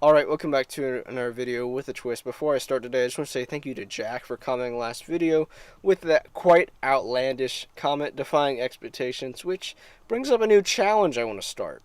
Alright, welcome back to another video with a twist. Before I start today, I just want to say thank you to Jack for commenting last video with that quite outlandish comment, defying expectations, which brings up a new challenge I want to start.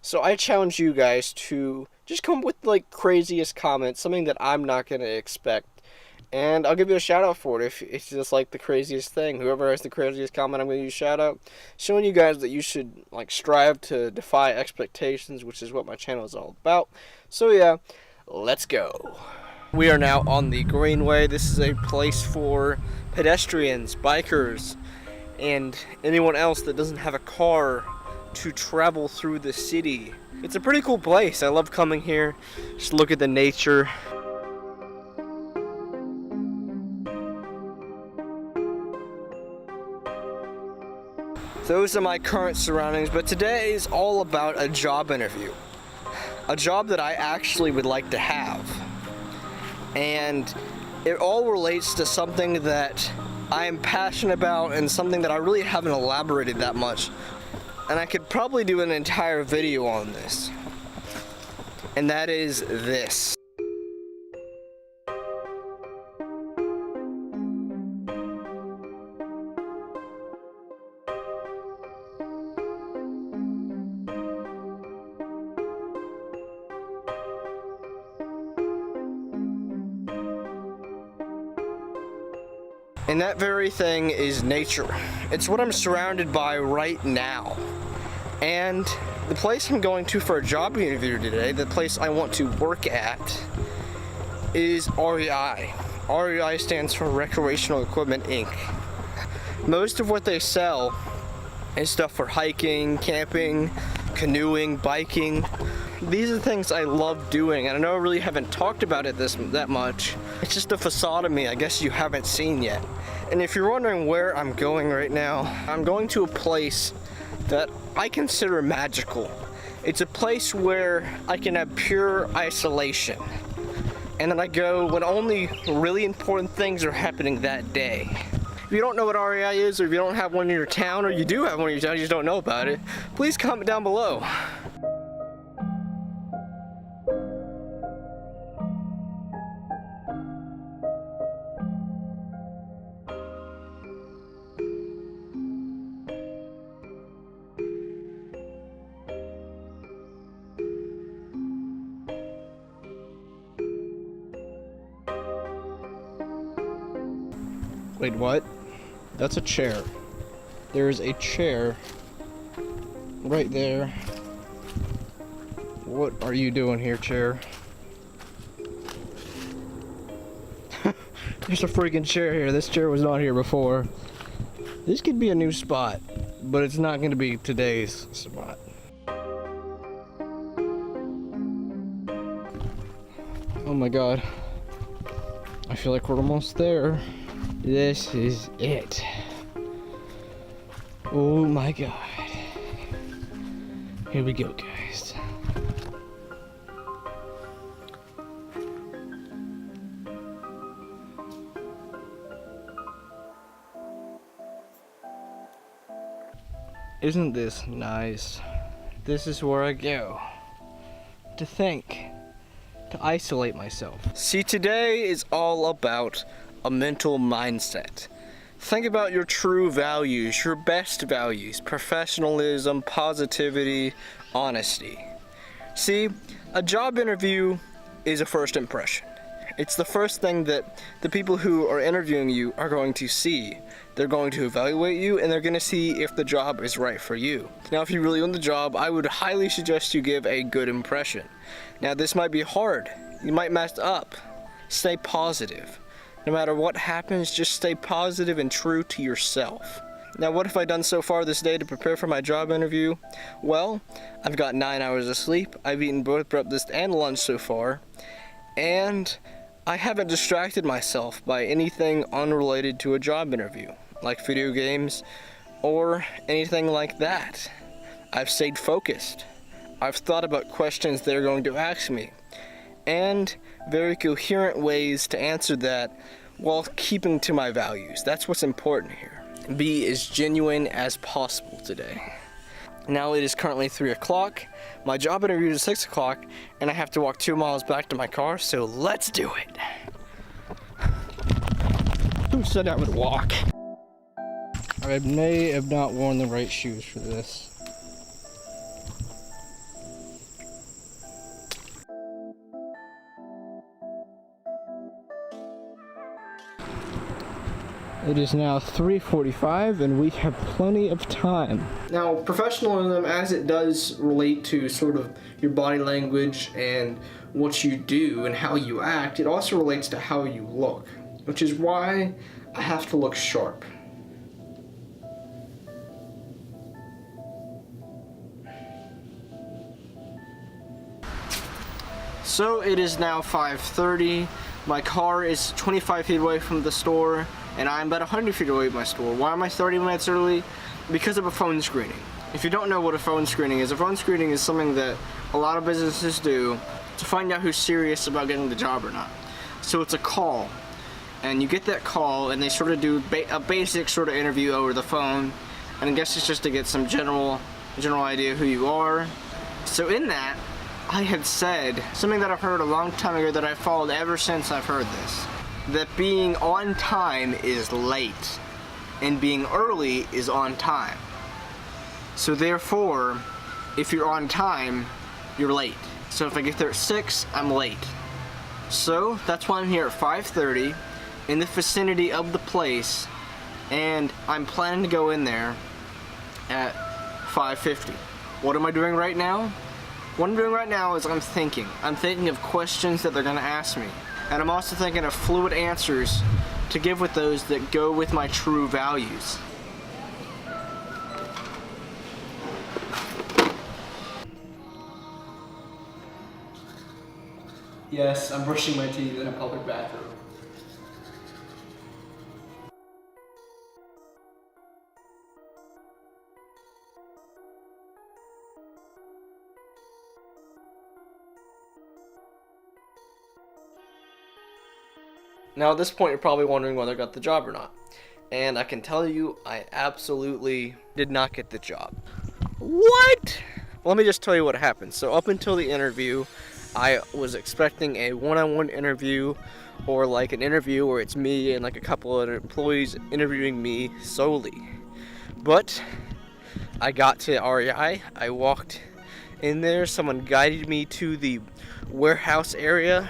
So I challenge you guys to just come up with like craziest comments, something that I'm not going to expect. And I'll give you a shout out for it if it's just like the craziest thing. Whoever has the craziest comment, I'm going to use shout out. Showing you guys that you should like strive to defy expectations, which is what my channel is all about. So yeah, let's go. We are now on the Greenway. This is a place for pedestrians, bikers, and anyone else that doesn't have a car to travel through the city. It's a pretty cool place. I love coming here. Just look at the nature. Those are my current surroundings, but today is all about a job interview. A job that I actually would like to have. And it all relates to something that I am passionate about and something that I really haven't elaborated that much. And I could probably do an entire video on this. And that is this. And that very thing is nature. It's what I'm surrounded by right now. And the place I'm going to for a job interview today, the place I want to work at, is REI. REI stands for Recreational Equipment Inc. Most of what they sell is stuff for hiking, camping, canoeing, biking. These are things I love doing, and I know I really haven't talked about it that much. It's just a facade of me I guess you haven't seen yet. And if you're wondering where I'm going right now, I'm going to a place that I consider magical. It's a place where I can have pure isolation. And then I go when only really important things are happening that day. If you don't know what REI is, or if you don't have one in your town, or you do have one in your town, you just don't know about it, please comment down below. Wait, what? That's a chair. There's a chair right there. What are you doing here, chair? There's a freaking chair here. This chair was not here before. This could be a new spot, but it's not going to be today's spot. Oh my god. I feel like we're almost there. This is it. Oh my god. Here we go, guys. Isn't this nice? This is where I go to think, to isolate myself. See, today is all about a mental mindset. Think about your true values, your best values: professionalism, positivity, honesty. See, a job interview is a first impression. It's the first thing that the people who are interviewing you are going to see. They're going to evaluate you, and they're going to see if the job is right for you. Now, if you really want the job, I would highly suggest you give a good impression. Now, this might be hard. You might mess up. Stay positive. No matter what happens, just stay positive and true to yourself. Now, what have I done so far this day to prepare for my job interview? Well, I've got 9 hours of sleep. I've eaten both breakfast and lunch so far. And I haven't distracted myself by anything unrelated to a job interview, like video games or anything like that. I've stayed focused. I've thought about questions they're going to ask me, and very coherent ways to answer that while keeping to my values. That's what's important here. Be as genuine as possible today. Now it is currently 3 o'clock. My job interview is 6 o'clock, and I have to walk 2 miles back to my car, so let's do it. Who said I would walk? I may have not worn the right shoes for this. It is now 3:45 and we have plenty of time. Now, professionalism, as it does relate to sort of your body language and what you do and how you act, it also relates to how you look, which is why I have to look sharp. So it is now 5:30. My car is 25 feet away from the store, and I'm about 100 feet away from my store. Why am I 30 minutes early? Because of a phone screening. If you don't know what a phone screening is something that a lot of businesses do to find out who's serious about getting the job or not. So it's a call, and you get that call, and they sort of do a basic sort of interview over the phone, and I guess it's just to get some general idea who you are. So in that, I had said something that I've heard a long time ago that I've followed ever since I've heard this. That being on time is late, and being early is on time. So therefore, if you're on time, you're late. So if I get there at 6, I'm late. So that's why I'm here at 5:30 in the vicinity of the place, and I'm planning to go in there at 5:50. What am I doing right now? What I'm doing right now is I'm thinking of questions that they're gonna ask me. And I'm also thinking of fluid answers to give with those that go with my true values. Yes, I'm brushing my teeth in a public bathroom. Now at this point you're probably wondering whether I got the job or not. And I can tell you I absolutely did not get the job. What? Let me just tell you what happened. So up until the interview, I was expecting a one-on-one interview, or like an interview where it's me and like a couple of employees interviewing me solely. But I got to REI, I walked in there, someone guided me to the warehouse area,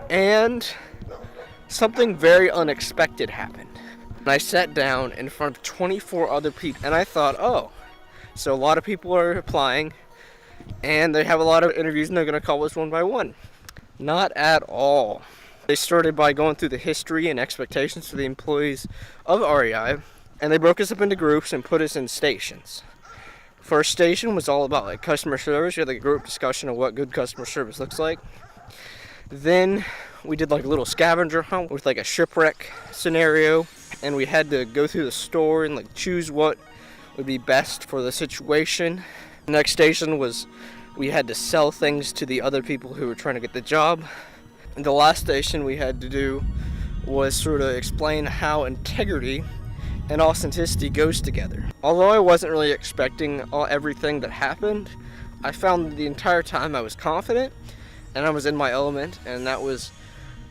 and something very unexpected happened. And I sat down in front of 24 other people, and I thought, oh, so a lot of people are applying, and they have a lot of interviews, and they're going to call us one by one. Not at all. They started by going through the history and expectations for the employees of REI, and they broke us up into groups and put us in stations. First station was all about like customer service. We had like a group discussion of what good customer service looks like. Then we did like a little scavenger hunt with like a shipwreck scenario, and we had to go through the store and like choose what would be best for the situation. The next station was we had to sell things to the other people who were trying to get the job. And the last station we had to do was sort of explain how integrity and authenticity goes together. Although I wasn't really expecting everything that happened, I found the entire time I was confident and I was in my element, and that was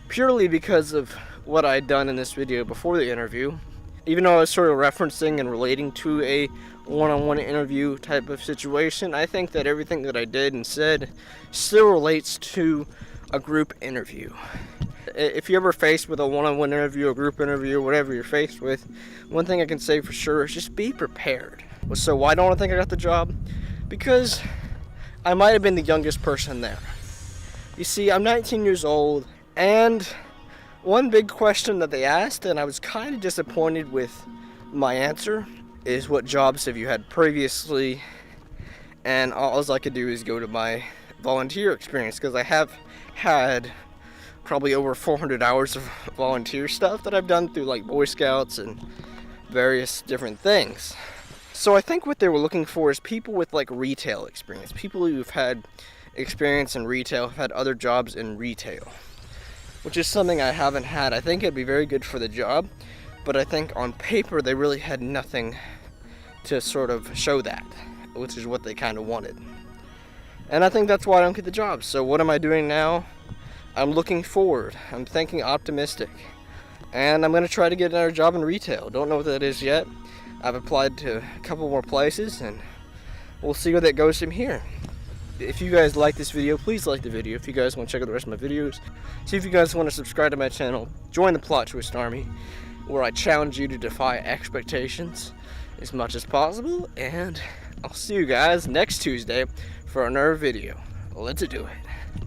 purely because of what I'd done in this video before the interview. Even though I was sort of referencing and relating to a one-on-one interview type of situation, I think that everything that I did and said still relates to a group interview. If you're ever faced with a one-on-one interview, a group interview, whatever you're faced with, one thing I can say for sure is just be prepared. So why don't I think I got the job? Because I might have been the youngest person there. You see, I'm 19 years old, and one big question that they asked, and I was kind of disappointed with my answer, is what jobs have you had previously? And all I could do is go to my volunteer experience, because I have had probably over 400 hours of volunteer stuff that I've done through like Boy Scouts and various different things. So I think what they were looking for is people with like retail experience, people who've had experience in retail, have had other jobs in retail, which is something I haven't had. I think it'd be very good for the job, but I think on paper they really had nothing to sort of show that. which is what they kind of wanted. And I think that's why I don't get the job. So what am I doing now? I'm looking forward. I'm thinking optimistic. And I'm going to try to get another job in retail. Don't know what that is yet. I've applied to a couple more places, and we'll see where that goes from here. If you guys like this video, please like the video. If you guys want to check out the rest of my videos, see if you guys want to subscribe to my channel, join the Plot Twist Army, where I challenge you to defy expectations as much as possible. And I'll see you guys next Tuesday for another video. Let's do it.